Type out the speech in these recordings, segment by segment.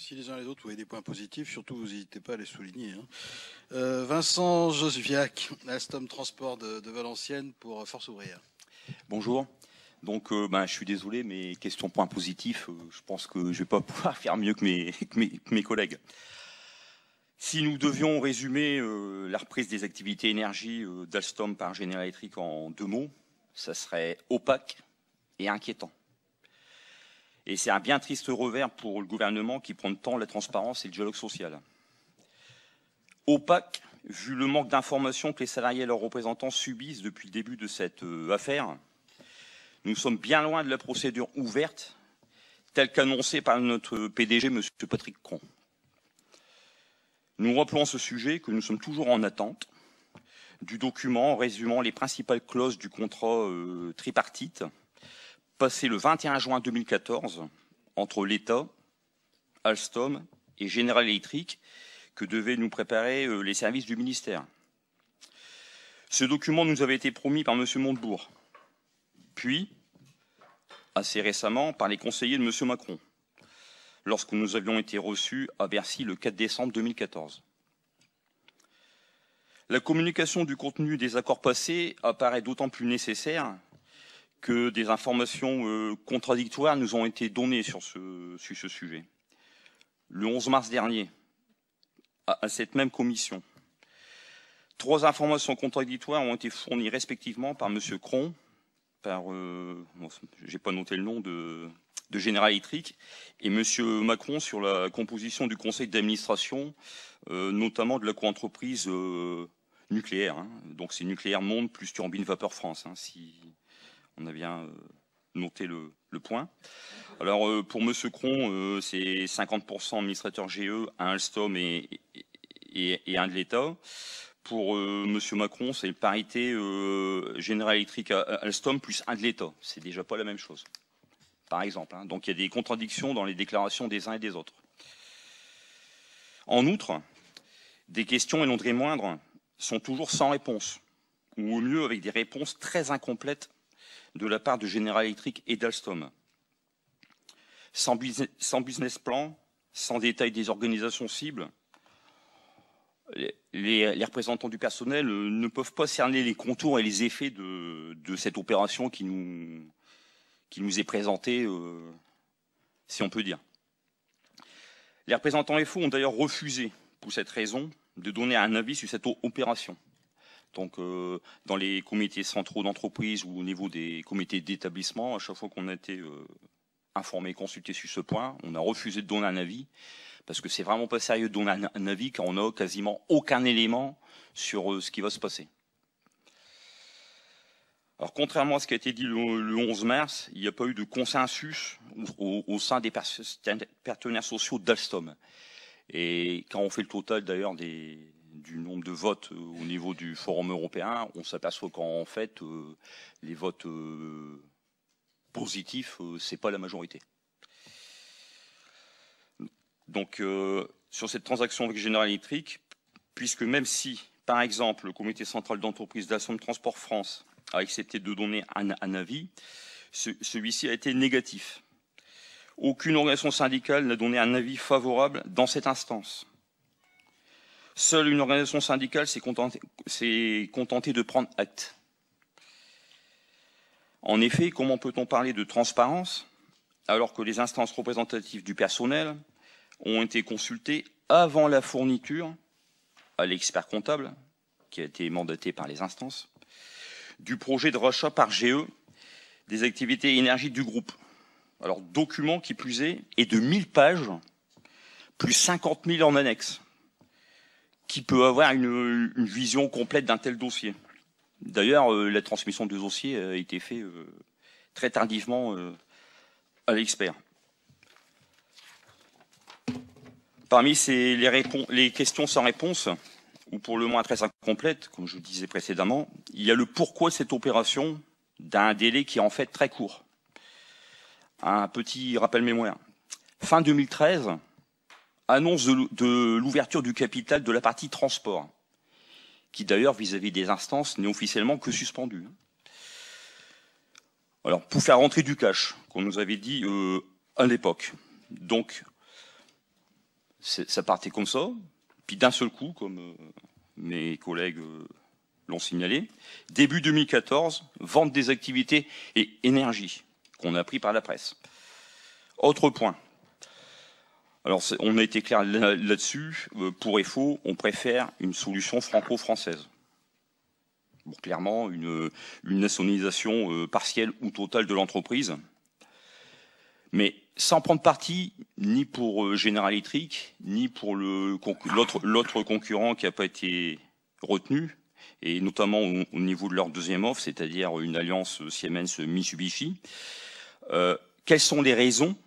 Si les uns et les autres, vous avez des points positifs, surtout vous n'hésitez pas à les souligner. Vincent Josviac, Alstom Transport de Valenciennes pour Force Ouvrière. Bonjour. Donc, je suis désolé, mais question point positif, je pense que je ne vais pas pouvoir faire mieux que mes collègues. Si nous devions résumer la reprise des activités énergie d'Alstom par General Electric en 2 mots, ça serait opaque et inquiétant. Et c'est un bien triste revers pour le gouvernement qui prend de temps la transparence et le dialogue social. Opaque, vu le manque d'informations que les salariés et leurs représentants subissent depuis le début de cette affaire. Nous sommes bien loin de la procédure ouverte, telle qu'annoncée par notre PDG, M. Patrick Cron. Nous rappelons à ce sujet que nous sommes toujours en attente du document résumant les principales clauses du contrat tripartite passé le 21 juin 2014 entre l'État, Alstom et General Electric que devaient nous préparer les services du ministère. Ce document nous avait été promis par M. Montebourg, puis, assez récemment, par les conseillers de M. Macron, lorsque nous avions été reçus à Bercy le 4 décembre 2014. La communication du contenu des accords passés apparaît d'autant plus nécessaire que des informations contradictoires nous ont été données sur ce sujet. Le 11 mars dernier, à cette même commission, 3 informations contradictoires ont été fournies respectivement par M. Cron, j'ai pas noté le nom de General Electric, et M. Macron sur la composition du conseil d'administration, notamment de la coentreprise nucléaire. Donc c'est Nucléaire Monde plus Turbine Vapeur France, si on a bien noté le point. Alors pour M. Cron, c'est 50% administrateur GE, un Alstom et un de l'État. Pour M. Macron, c'est parité General Electric Alstom plus un de l'État. C'est déjà pas la même chose, par exemple. Donc il y a des contradictions dans les déclarations des uns et des autres. En outre, des questions, et non des moindres, sont toujours sans réponse, ou au mieux avec des réponses très incomplètes de la part de General Electric et d'Alstom. Sans business plan, sans détail des organisations cibles, les représentants du personnel ne peuvent pas cerner les contours et les effets de cette opération qui nous est présentée, si on peut dire. Les représentants FO ont d'ailleurs refusé, pour cette raison, de donner un avis sur cette opération. Donc, dans les comités centraux d'entreprise ou au niveau des comités d'établissement, à chaque fois qu'on a été informé, consulté sur ce point, on a refusé de donner un avis, parce que c'est vraiment pas sérieux de donner un avis quand on n'a quasiment aucun élément sur ce qui va se passer. Alors, contrairement à ce qui a été dit le 11 mars, il n'y a pas eu de consensus au sein des partenaires sociaux d'Alstom. Et quand on fait le total d'ailleurs du nombre de votes au niveau du Forum européen, on s'aperçoit qu'en fait, les votes positifs, c'est pas la majorité. Donc, sur cette transaction avec General Electric, puisque même si, par exemple, le comité central d'entreprise d'Alstom Transport France a accepté de donner un avis, celui-ci a été négatif. Aucune organisation syndicale n'a donné un avis favorable dans cette instance. Seule une organisation syndicale s'est contentée de prendre acte. En effet, comment peut-on parler de transparence alors que les instances représentatives du personnel ont été consultées avant la fourniture à l'expert comptable, qui a été mandaté par les instances, du projet de rachat par GE des activités énergie du groupe. Alors, document qui plus est de 1000 pages, plus 50 000 en annexe. Qui peut avoir une vision complète d'un tel dossier. D'ailleurs, la transmission du dossier a été faite très tardivement à l'expert. Parmi les questions sans réponse, ou pour le moins très incomplètes, comme je disais précédemment, il y a le pourquoi de cette opération d'un délai qui est en fait très court. Un petit rappel mémoire. Fin 2013, annonce de l'ouverture du capital de la partie transport, qui d'ailleurs vis-à-vis des instances n'est officiellement que suspendue. Alors, pour faire rentrer du cash, qu'on nous avait dit à l'époque. Donc, ça partait comme ça, puis d'un seul coup, comme mes collègues l'ont signalé, début 2014, vente des activités et énergie, qu'on a appris par la presse. Autre point. Alors, on a été clair là-dessus. Pour et faux, on préfère une solution franco-française. Bon, clairement, une nationalisation partielle ou totale de l'entreprise. Mais sans prendre parti ni pour General Electric, ni pour l'autre concurrent qui n'a pas été retenu, et notamment au niveau de leur deuxième offre, c'est-à-dire une alliance Siemens-Mitsubishi. Quelles sont les raisons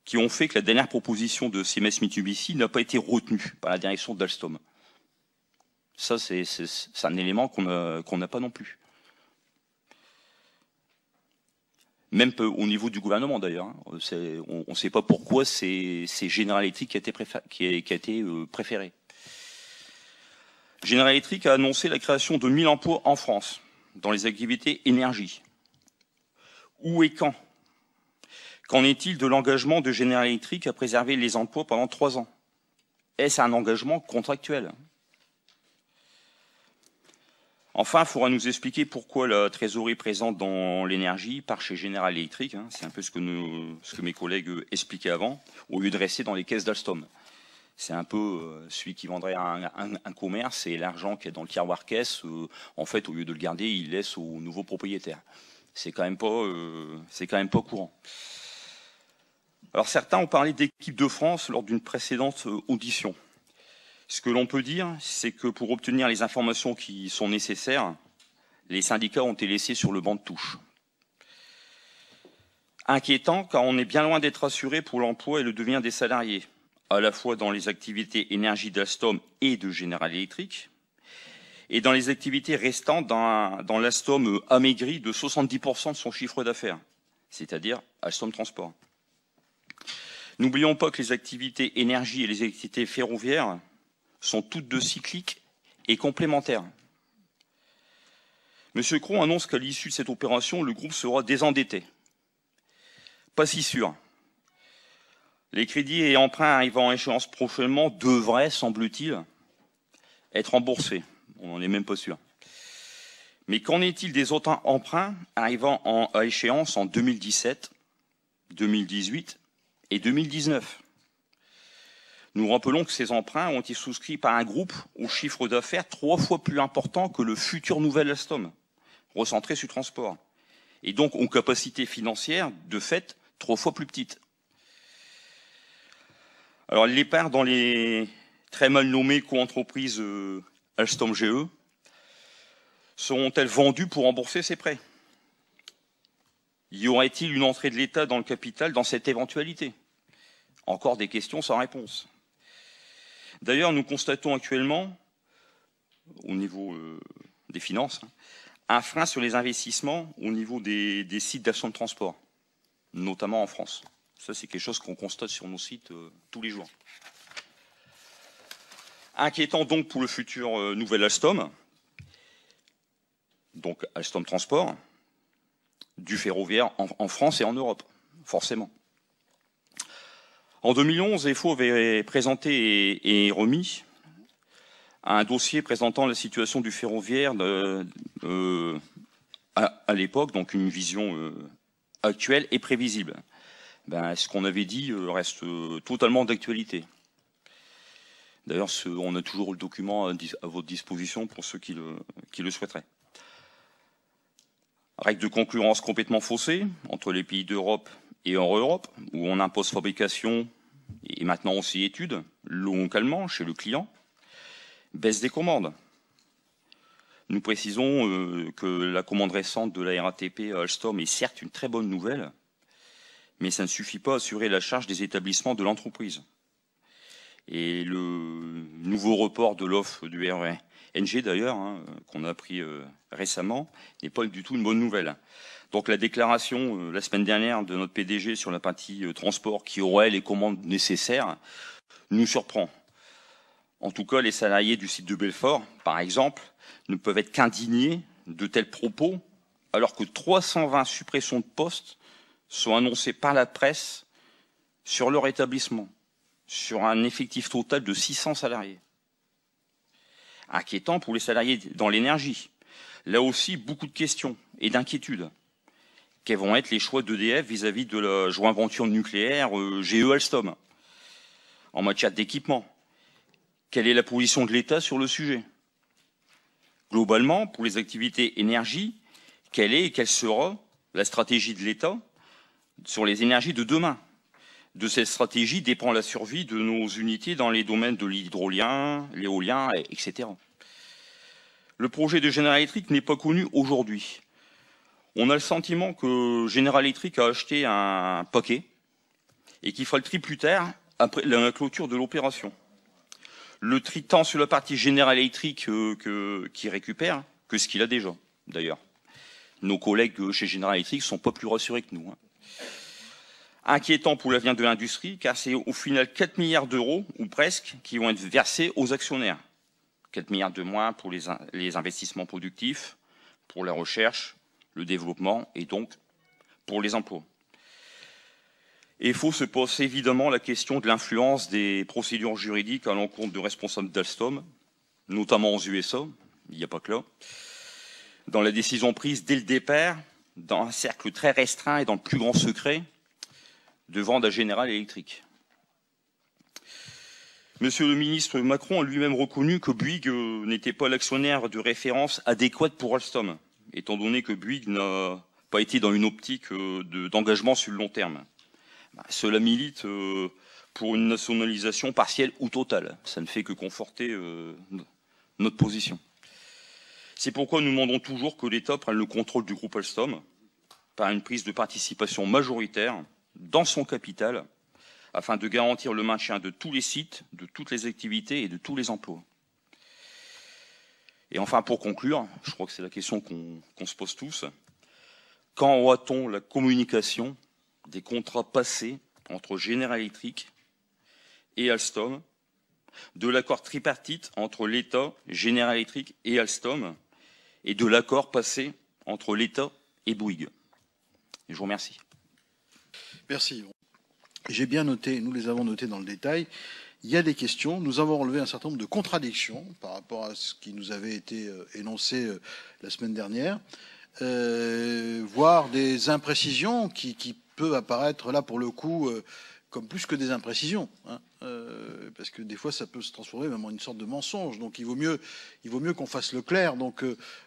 qui ont fait que la dernière proposition de Siemens-Mitsubishi n'a pas été retenue par la direction d'Alstom? Ça, c'est un élément qu'on n'a pas non plus. Même au niveau du gouvernement, d'ailleurs. On ne sait pas pourquoi c'est General Electric qui a été préféré. General Electric a annoncé la création de 1000 emplois en France, dans les activités énergie. Où et quand? Qu'en est-il de l'engagement de General Electric à préserver les emplois pendant 3 ans? Est-ce un engagement contractuel? Enfin, il faudra nous expliquer pourquoi la trésorerie présente dans l'énergie part chez General Electric. C'est un peu ce que mes collègues expliquaient avant, au lieu de rester dans les caisses d'Alstom. C'est un peu celui qui vendrait un commerce et l'argent qui est dans le tiroir caisse, en fait, au lieu de le garder, il laisse au nouveau propriétaire. C'est quand même pas courant. Alors certains ont parlé d'équipe de France lors d'une précédente audition. Ce que l'on peut dire, c'est que pour obtenir les informations qui sont nécessaires, les syndicats ont été laissés sur le banc de touche. Inquiétant, car on est bien loin d'être assuré pour l'emploi et le devenir des salariés, à la fois dans les activités énergie d'Alstom et de General Electric, et dans les activités restantes dans l'Alstom amaigri de 70% de son chiffre d'affaires, c'est-à-dire Alstom Transport. N'oublions pas que les activités énergie et les activités ferroviaires sont toutes deux cycliques et complémentaires. M. Cron annonce qu'à l'issue de cette opération, le groupe sera désendetté. Pas si sûr. Les crédits et emprunts arrivant à échéance prochainement devraient, semble-t-il, être remboursés. On n'en est même pas sûr. Mais qu'en est-il des autres emprunts arrivant à échéance en 2017, 2018 et 2019 ? Nous rappelons que ces emprunts ont été souscrits par un groupe au chiffre d'affaires 3 fois plus important que le futur nouvel Alstom, recentré sur le transport, et donc aux capacités financières, de fait, 3 fois plus petites. Alors, les parts dans les très mal nommées coentreprises Alstom GE seront-elles vendues pour rembourser ces prêts? Y aurait-il une entrée de l'État dans le capital dans cette éventualité? Encore des questions sans réponse. D'ailleurs, nous constatons actuellement, au niveau des finances, un frein sur les investissements au niveau des sites d'Alstom Transport, notamment en France. Ça, c'est quelque chose qu'on constate sur nos sites tous les jours. Inquiétant donc pour le futur nouvel Alstom, donc Alstom Transport, du ferroviaire en France et en Europe, forcément. En 2011, EFO avait présenté et remis un dossier présentant la situation du ferroviaire à l'époque, donc une vision actuelle et prévisible. Ce qu'on avait dit reste totalement d'actualité. D'ailleurs, on a toujours le document à votre disposition pour ceux qui le souhaiteraient. Règles de concurrence complètement faussées entre les pays d'Europe et hors Europe, où on impose fabrication et maintenant aussi études, localement chez le client, baisse des commandes. Nous précisons que la commande récente de la RATP à Alstom est certes une très bonne nouvelle, mais ça ne suffit pas à assurer la charge des établissements de l'entreprise. Et le nouveau report de l'offre du RNG, d'ailleurs, qu'on a appris récemment, n'est pas du tout une bonne nouvelle. Donc la déclaration la semaine dernière de notre PDG sur la partie transport qui aurait les commandes nécessaires nous surprend. En tout cas, les salariés du site de Belfort, par exemple, ne peuvent être qu'indignés de tels propos, alors que 320 suppressions de postes sont annoncées par la presse sur leur établissement. sur un effectif total de 600 salariés. Inquiétant pour les salariés dans l'énergie. Là aussi, beaucoup de questions et d'inquiétudes. Quels vont être les choix d'EDF vis-à-vis de la joint venture nucléaire GE Alstom en matière d'équipement? Quelle est la position de l'État sur le sujet? Globalement, pour les activités énergie, quelle est et quelle sera la stratégie de l'État sur les énergies de demain? De cette stratégie dépend la survie de nos unités dans les domaines de l'hydrolien, l'éolien, etc. Le projet de General Electric n'est pas connu aujourd'hui. On a le sentiment que General Electric a acheté un paquet et qu'il fera le tri plus tard, après la clôture de l'opération. Le tri tant sur la partie General Electric qui récupère que ce qu'il a déjà, d'ailleurs. Nos collègues chez General Electric ne sont pas plus rassurés que nous. Inquiétant pour l'avenir de l'industrie, car c'est au final 4 milliards d'euros, ou presque, qui vont être versés aux actionnaires. 4 milliards de moins pour les investissements productifs, pour la recherche, le développement et donc pour les emplois. Et il faut se poser évidemment la question de l'influence des procédures juridiques à l'encontre de responsables d'Alstom, notamment aux USA, il n'y a pas que là, dans la décision prise dès le départ, dans un cercle très restreint et dans le plus grand secret, de vendre à General Electric. Monsieur le ministre Macron a lui-même reconnu que Bouygues n'était pas l'actionnaire de référence adéquate pour Alstom, étant donné que Bouygues n'a pas été dans une optique d'engagement sur le long terme. Cela milite pour une nationalisation partielle ou totale. Ça ne fait que conforter notre position. C'est pourquoi nous demandons toujours que l'État prenne le contrôle du groupe Alstom par une prise de participation majoritaire dans son capital, afin de garantir le maintien de tous les sites, de toutes les activités et de tous les emplois. Et enfin, pour conclure, je crois que c'est la question qu'on se pose tous, quand aura-t-on la communication des contrats passés entre General Electric et Alstom, de l'accord tripartite entre l'État, General Electric et Alstom, et de l'accord passé entre l'État et Bouygues? Et je vous remercie. Merci. J'ai bien noté, nous les avons notés dans le détail, il y a des questions. Nous avons relevé un certain nombre de contradictions par rapport à ce qui nous avait été énoncé la semaine dernière, voire des imprécisions qui peuvent apparaître là pour le coup comme plus que des imprécisions, hein, parce que des fois ça peut se transformer même en une sorte de mensonge. Donc il vaut mieux qu'on fasse le clair. Donc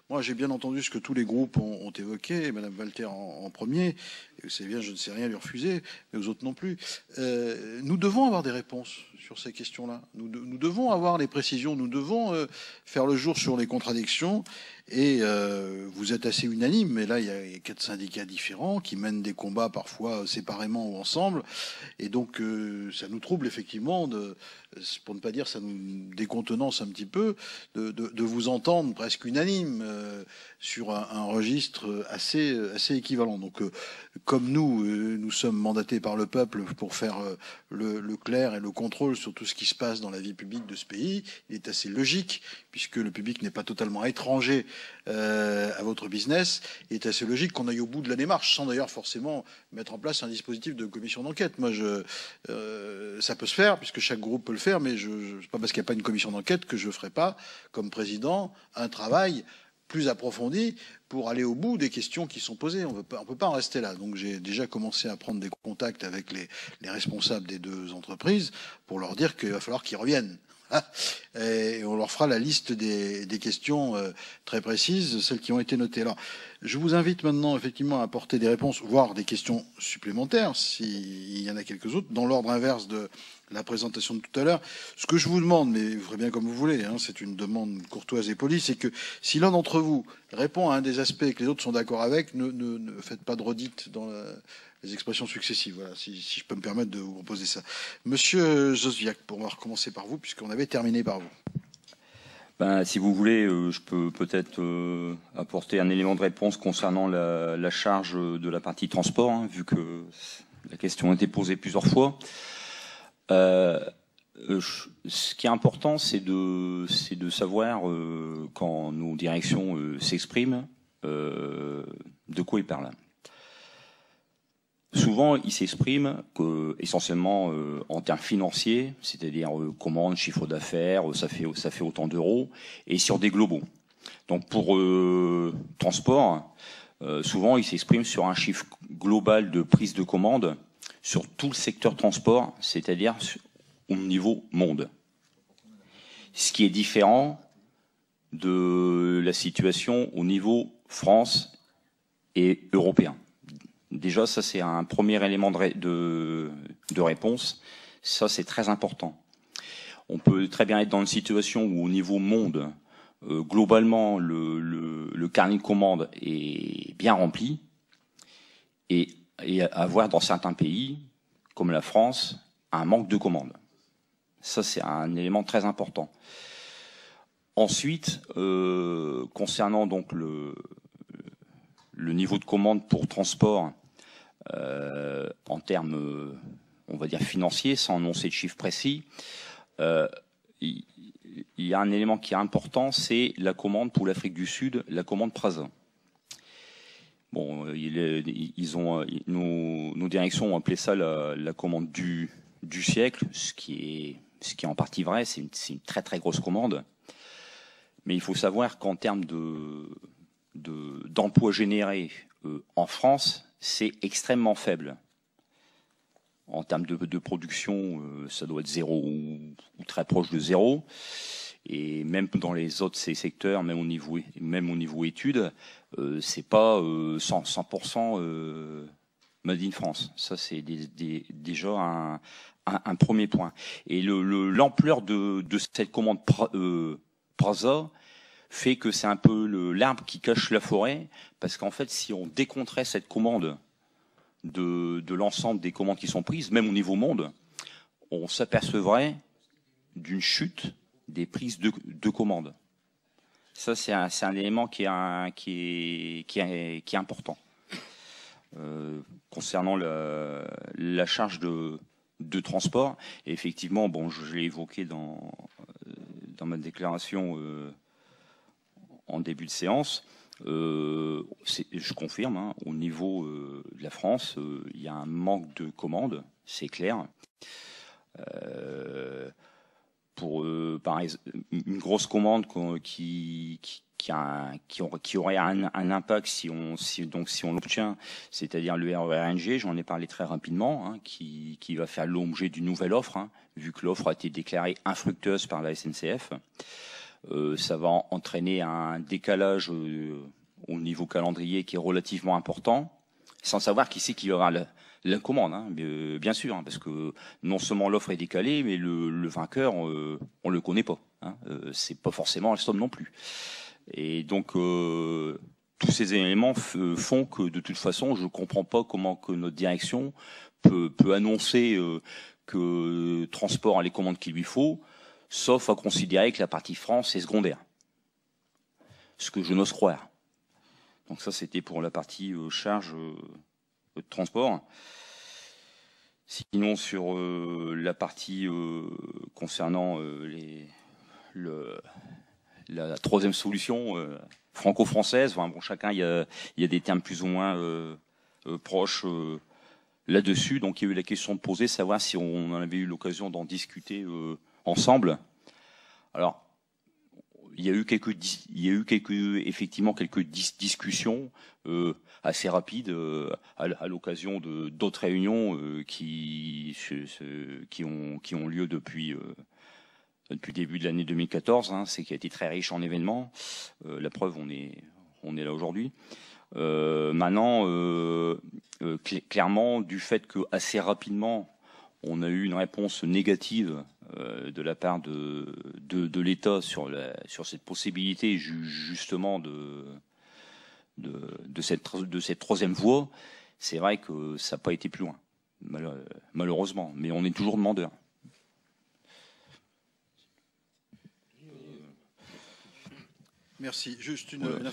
moi j'ai bien entendu ce que tous les groupes ont évoqué, et Madame Walter en premier. Et vous savez bien, je ne sais rien lui refuser, mais aux autres non plus. Nous devons avoir des réponses sur ces questions-là. Nous devons avoir les précisions. Nous devons faire le jour sur les contradictions. Et vous êtes assez unanime, mais là il y a 4 syndicats différents qui mènent des combats parfois séparément ou ensemble. Et donc ça nous trouble effectivement, pour ne pas dire ça nous décontenance un petit peu, de vous entendre presque unanime sur un registre assez équivalent. Donc comme nous sommes mandatés par le peuple pour faire le clair et le contrôle sur tout ce qui se passe dans la vie publique de ce pays, il est assez logique, puisque le public n'est pas totalement étranger à votre business, il est assez logique qu'on aille au bout de la démarche, sans d'ailleurs forcément mettre en place un dispositif de commission d'enquête. Moi, ça peut se faire, puisque chaque groupe peut le faire, mais c'est pas parce qu'il n'y a pas une commission d'enquête que je ne ferai pas, comme président, un travail plus approfondi pour aller au bout des questions qui sont posées. On ne peut pas en rester là. Donc j'ai déjà commencé à prendre des contacts avec les responsables des 2 entreprises pour leur dire qu'il va falloir qu'ils reviennent. Et on leur fera la liste des questions très précises, celles qui ont été notées. Alors, je vous invite maintenant effectivement à apporter des réponses, voire des questions supplémentaires, s'il y en a quelques autres, dans l'ordre inverse de la présentation de tout à l'heure. Ce que je vous demande, mais vous ferez bien comme vous voulez, hein, c'est une demande courtoise et polie, c'est que si l'un d'entre vous répond à un des aspects et que les autres sont d'accord avec, ne faites pas de redite dans les expressions successives. Voilà, si je peux me permettre de vous proposer ça. Monsieur Josviak, on va recommencer par vous, puisqu'on avait terminé par vous. Ben, si vous voulez, je peux peut-être apporter un élément de réponse concernant la charge de la partie transport, hein, vu que la question a été posée plusieurs fois. Ce qui est important, c'est de savoir, quand nos directions s'expriment, de quoi ils parlent. souvent, il s'exprime essentiellement en termes financiers, c'est-à-dire commande, chiffre d'affaires, ça fait autant d'euros, et sur des globaux. Donc pour transport, souvent, il s'exprime sur un chiffre global de prise de commande sur tout le secteur transport, c'est-à-dire au niveau monde. Ce qui est différent de la situation au niveau France et européen. Déjà, ça c'est un premier élément de réponse. Ça c'est très important. On peut très bien être dans une situation où au niveau monde, globalement, le carnet de commande est bien rempli et avoir dans certains pays, comme la France, un manque de commandes. Ça c'est un élément très important. Ensuite, concernant donc le niveau de commande pour transport, en termes, on va dire financiers, sans annoncer de chiffres précis, il y a un élément qui est important, c'est la commande pour l'Afrique du Sud, la commande PRASA. Bon, nos directions ont appelé ça la commande du siècle, ce qui est en partie vrai, c'est une très très grosse commande. Mais il faut savoir qu'en termes d'emplois générés en France, c'est extrêmement faible. En termes de production, ça doit être zéro ou très proche de zéro. Et même dans les autres secteurs, même au niveau études, c'est pas 100% made in France. Ça, c'est déjà un premier point. Et l'ampleur de cette commande PRASA fait que c'est un peu l'arbre qui cache la forêt, parce qu'en fait, si on décompterait cette commande de l'ensemble des commandes qui sont prises, même au niveau monde, on s'apercevrait d'une chute des prises de commandes. Ça, c'est un élément qui est important. Concernant la charge de transport, et effectivement, bon, je l'ai évoqué dans ma déclaration en début de séance, je confirme, hein, au niveau de la France, il y a un manque de commandes, c'est clair. Pour par exemple, une grosse commande qui aurait un impact si on l'obtient, c'est-à-dire le RER-NG, j'en ai parlé très rapidement, hein, qui va faire l'objet d'une nouvelle offre, hein, vu que l'offre a été déclarée infructueuse par la SNCF. Ça va entraîner un décalage au niveau calendrier qui est relativement important, sans savoir qui c'est qui aura la commande, hein, bien sûr, hein, parce que non seulement l'offre est décalée, mais le vainqueur, on le connaît pas. Hein, c'est pas forcément Alstom non plus. Et donc tous ces éléments font que de toute façon, je comprends pas comment que notre direction peut annoncer que transport a les commandes qu'il lui faut, sauf à considérer que la partie France est secondaire. Ce que je n'ose croire. Donc ça, c'était pour la partie charge de transport. Sinon, sur la partie concernant la troisième solution franco-française, enfin, bon, chacun, il y a des termes plus ou moins proches là-dessus. Donc il y a eu la question de poser, savoir si on en avait eu l'occasion d'en discuter ensemble. Alors, il y a eu effectivement quelques discussions assez rapides à l'occasion d'autres réunions qui ont lieu depuis le début de l'année 2014. Hein, c'est qui a été très riche en événements. La preuve, on est là aujourd'hui. Maintenant, clairement, du fait que assez rapidement on a eu une réponse négative de la part de l'État sur cette possibilité justement de cette troisième voie, c'est vrai que ça n'a pas été plus loin, malheureusement. Mais on est toujours demandeur. Merci. Juste une